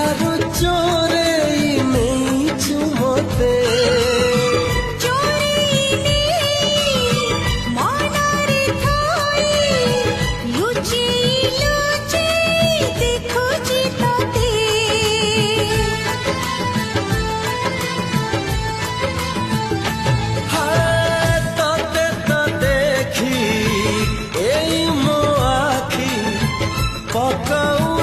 কারো চোরেই নেই চুমোতে, হায় তোতে তো দেখি এই মো আখি পকাউ